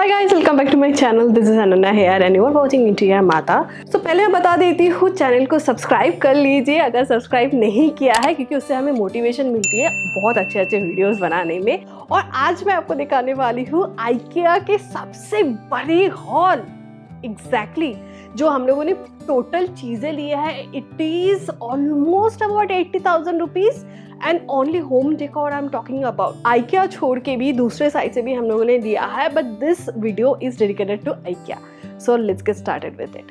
Hi guys, welcome back to my channel. This is Ananya here and you are watching interior Mata. तो पहले मैं बता देती हूँ, चैनल को सब्सक्राइब कर लीजिए अगर सब्सक्राइब नहीं किया है, क्योंकि उससे हमें मोटिवेशन मिलती है बहुत अच्छे अच्छे वीडियोस बनाने में। और आज मैं आपको दिखाने वाली हूँ IKEA के सबसे बड़ी हॉल। एग्जैक्टली जो हम लोगों ने टोटल चीजें लिया है, it is almost about 80,000 rupees and only home decor I am talking about. IKEA छोड़ के भी दूसरे साइड से भी हम लोगों ने लिया है, but this video is dedicated to IKEA, so let's get started with it.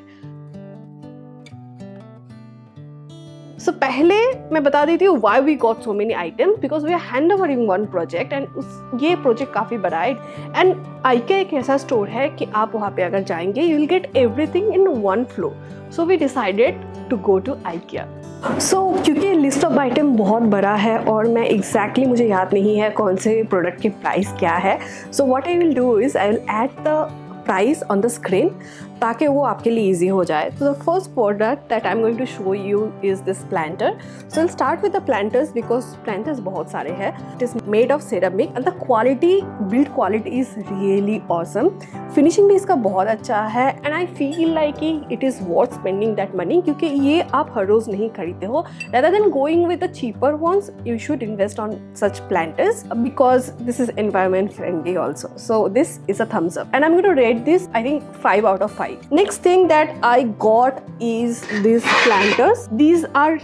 So पहले मैं बता देती हूँ why we got so many items, because we are hand overing one project and ये प्रोजेक्ट काफ़ी बड़ा है। एंड IKEA एक ऐसा स्टोर है कि आप वहाँ पे अगर जाएंगे you will get everything in one floor. So we decided to go to IKEA। क्योंकि लिस्ट ऑफ आइटम बहुत बड़ा है और मैं एग्जैक्टली मुझे याद नहीं है कौन से प्रोडक्ट के प्राइस क्या है, so what I will do is I will add the price on the screen ताकि वो आपके लिए इजी हो जाए। तो the first product that I am going to show you is this planter. So will start with the planters because planters बहुत सारे हैं। It is made of ceramic and the quality, build quality is really awesome. Finishing भी इसका बहुत अच्छा है and I feel like it is worth spending that money, क्योंकि ये आप हर रोज नहीं खरीदते हो। rather than going with the cheaper ones, you should invest on such planters because this is environment friendly also. So this is a thumbs up and I'm going to rate this I think 5 out of 5. Next thing that I got is these planters. These are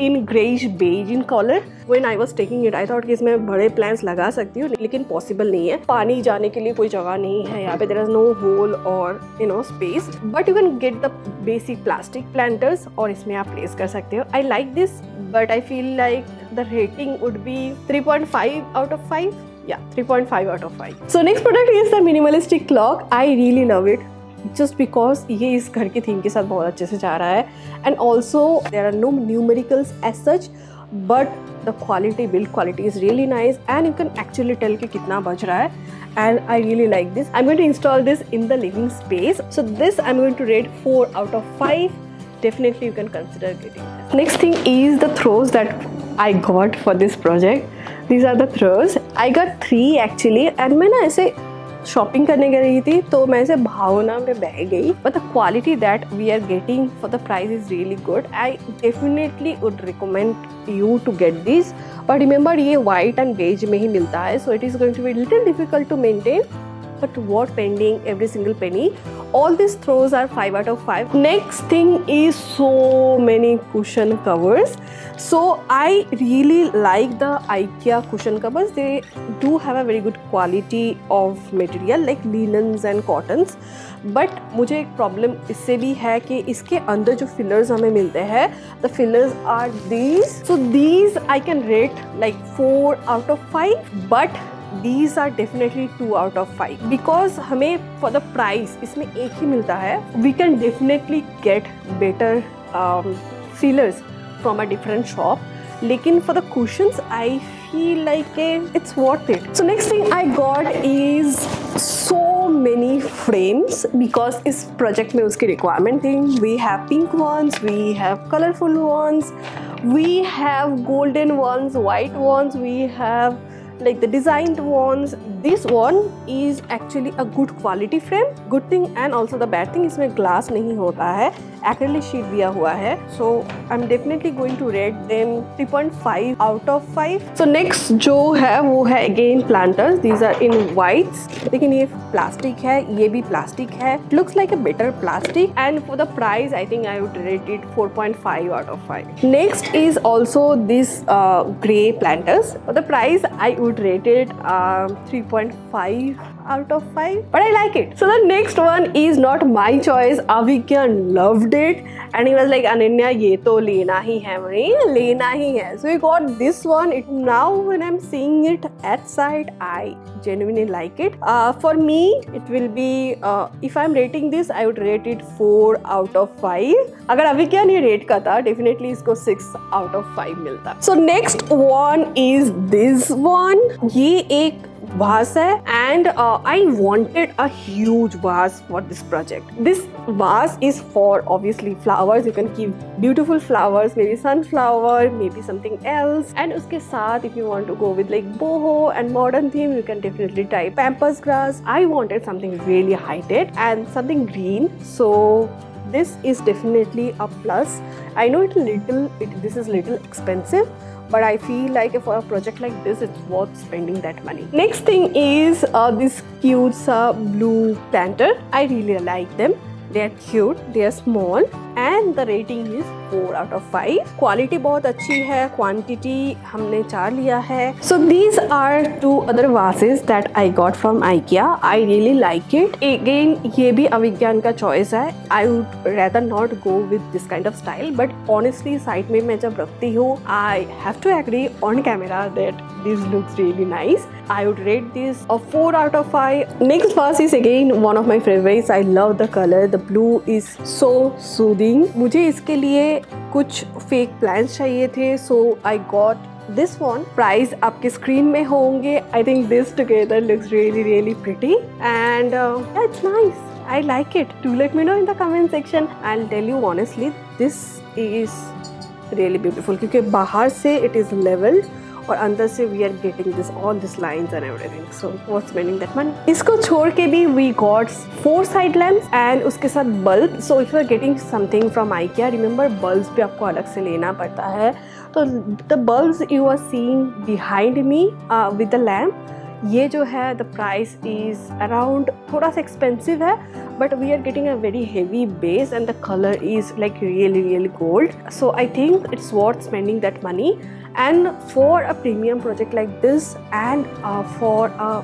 in grayish beige in color. When I was taking it, I thought कि इसमें बड़े plants लगा सकती हूँ, लेकिन possible नहीं है। पानी जाने के लिए कोई जगह नहीं है यहाँ पे। There is no hole or space. But you can get the basic plastic planters और इसमें आप place कर सकते हो। I like this, but I feel like the rating would be 3.5 out of 5. Yeah, 3.5 out of 5. So next product is the minimalistic clock. I really love it. Just because ये इस घर की थीम के साथ बहुत अच्छे से जा रहा है and also there are no numericals as such, but the quality, build quality is really nice and you can actually tell कि कितना बज रहा है and I really like this. I'm going to install this in the living space. So this I'm going to rate 4 out of 5. Definitely you can consider getting this. Next thing is the throws that I got for this project. These are the throws. I got 3 actually and मैं ना ऐसे shopping करने गई थी तो मैं ऐसे भावना में बह गई, but the quality that we are getting for the price is really good. I definitely would recommend you to get this, but remember ये वाइट एंड बेज में ही मिलता है, so it is going to be little difficult to maintain, but worth spending every single penny. All these throws are 5 out of 5. Next thing is so many cushion covers. So I really like the IKEA cushion covers. They do have a very good quality of material like linens and cottons. But मुझे एक problem इससे भी है कि इसके अंदर जो fillers हमें मिलते हैं, the fillers are these. So these I can rate like 4 out of 5, but these are definitely 2 out of 5 because हमें for the price इसमें एक ही मिलता है. We can definitely get better fillers from a different shop, लेकिन for the cushions I feel like it's worth it. So next thing I got is so many frames because इस project में उसकी requirement थी. We have pink ones, we have colorful ones, we have golden ones, white ones, we have like the designed ones. This one is actually a good quality frame. Good thing and also the bad thing, इसमें glass नहीं होता है, acrylic sheet दिया हुआ है. So I'm definitely going to rate them 3.5 out of 5. So next जो है वो है again planters. These are in whites. लेकिन ये plastic है, ये भी plastic है. Looks like a better plastic and for the price I think I would rate it 4.5 out of 5. Next is also this grey planters. For the price I would rate it 3.5 out of 5, but I like it. So the next one is not my choice. Avikya loved it and he was like, Ananya ये तो लेना ही है, मुझे लेना ही है. So we got this one. Now when I'm seeing it at sight, I genuinely like it. For me it will be if I'm rating this I would rate it 4 out of 5. अगर अविक्या ने rate का था definitely इसको 6 out of 5 मिलता. So next one is this one. ये एक vase hai, and I wanted a huge vase for this project. This vase is for obviously flowers. You can keep beautiful flowers, maybe sunflower, maybe something else. And uske saath, if you want to go with like boho and modern theme, you can definitely try pampas grass. I wanted something really high-tech and something green, so this is definitely a plus. I know this is little expensive, but I feel like for a project like this, it's worth spending that money. Next thing is this cute blue planter. I really like them. They are cute, they are small, and the rating is 4 out of 5. Quality बहुत अच्छी है, quantity हमने 4 लिया है. So these are 2 other vases that I got from IKEA. I really like it. Again, ये भी अविज्ञान का choice है. I would rather not go with this kind of style, but honestly site में मैं जब रखती हूँ, I have to agree on camera that this looks really nice. I would rate this a 4 out of 5. Next vase is again one of my favorites. I love the color. The blue is so soothing. मुझे इसके लिए कुछ fake plants चाहिए थे, so I got this one. Price आपके screen में होंगे. I think this together looks really pretty, and yeah, it's nice. I like it. Do let me know in the comment section. I'll tell you honestly, this is really beautiful क्योंकि बाहर से it is leveled और अंदर से we are getting this all these lines and everything, so worth spending that money. इसको छोड़ के भी we got 4 side lamps and उसके साथ bulb. So if you are getting something from IKEA, remember bulbs भी आपको अलग से लेना पड़ता है. तो the bulbs you are seeing behind me with the lamp, ये जो है the price is around थोड़ा सा expensive है, but we are getting a very heavy base and the color is like really gold. So I think it's worth spending that money. And for a premium project like this, and for a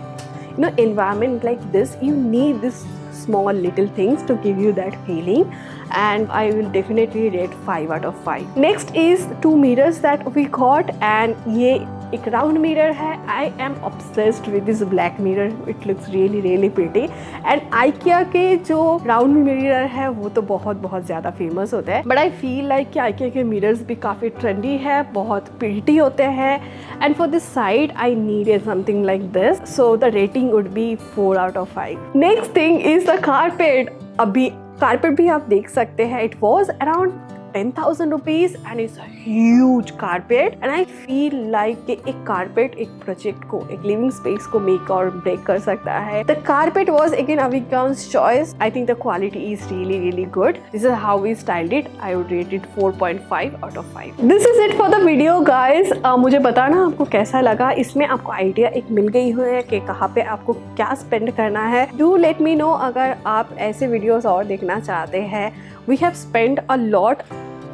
environment like this, you need this small little things to give you that feeling, and I will definitely rate 5 out of 5. Next is 2 mirrors that we got, and ये एक round mirror है. I am obsessed with this black mirror. It looks really pretty. And IKEA के जो round mirror है वो तो बहुत ज़्यादा famous होते हैं. But I feel like कि IKEA के mirrors भी काफ़ी trendy है, बहुत pretty होते हैं. And for this side, I needed something like this. So the rating would be 4 out of 5. Next thing is the carpet. अभी carpet भी आप देख सकते हैं. It was around 10,000 rupees and it's a huge carpet, and I feel like एक carpet एक project को, एक living space को make or break कर सकता है. The carpet was again Avigan's choice. I think the quality is really good. This is how we styled it. I would rate it 4.5 out of 5. This is it for the video guys. मुझे बताना आपको कैसा लगा. इसमें आपको idea एक मिल गई है कि कहाँ पे आपको क्या स्पेंड करना है. Do let me know अगर आप ऐसे वीडियोस और देखना चाहते हैं. We have spent a lot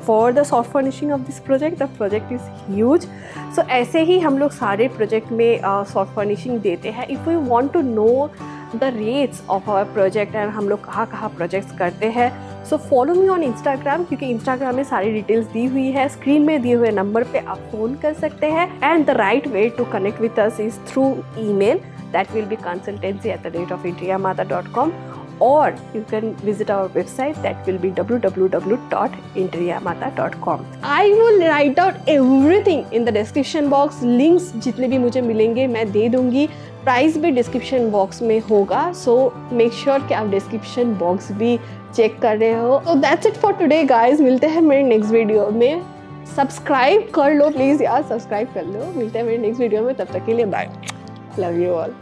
for the soft furnishing of this project. The project is huge. So ऐसे ही हम लोग सारे project में soft furnishing देते हैं. If we want to know the rates of our project and हम लोग कहाँ projects करते हैं, so follow me on Instagram, क्योंकि Instagram में सारी details दी हुई है. स्क्रीन में दिए हुए नंबर पे आप फ़ोन कर सकते हैं. And the right way to connect with us is through email. That will be consultancy@interiamata.com. Or you can visit our website, that will be www.interiamata.com. I will write out everything in the description box. Links जितने भी मुझे मिलेंगे मैं दे दूँगी. Price भी description box में होगा, so make sure कि आप डिस्क्रिप्शन बॉक्स भी चेक कर रहे हो. So that's it for today guys. मिलते हैं मेरे नेक्स्ट वीडियो में. सब्सक्राइब कर लो प्लीज़ यार, सब्सक्राइब कर लो. मिलते हैं मेरे नेक्स्ट वीडियो में, तब तक के लिए बाय. Love you all.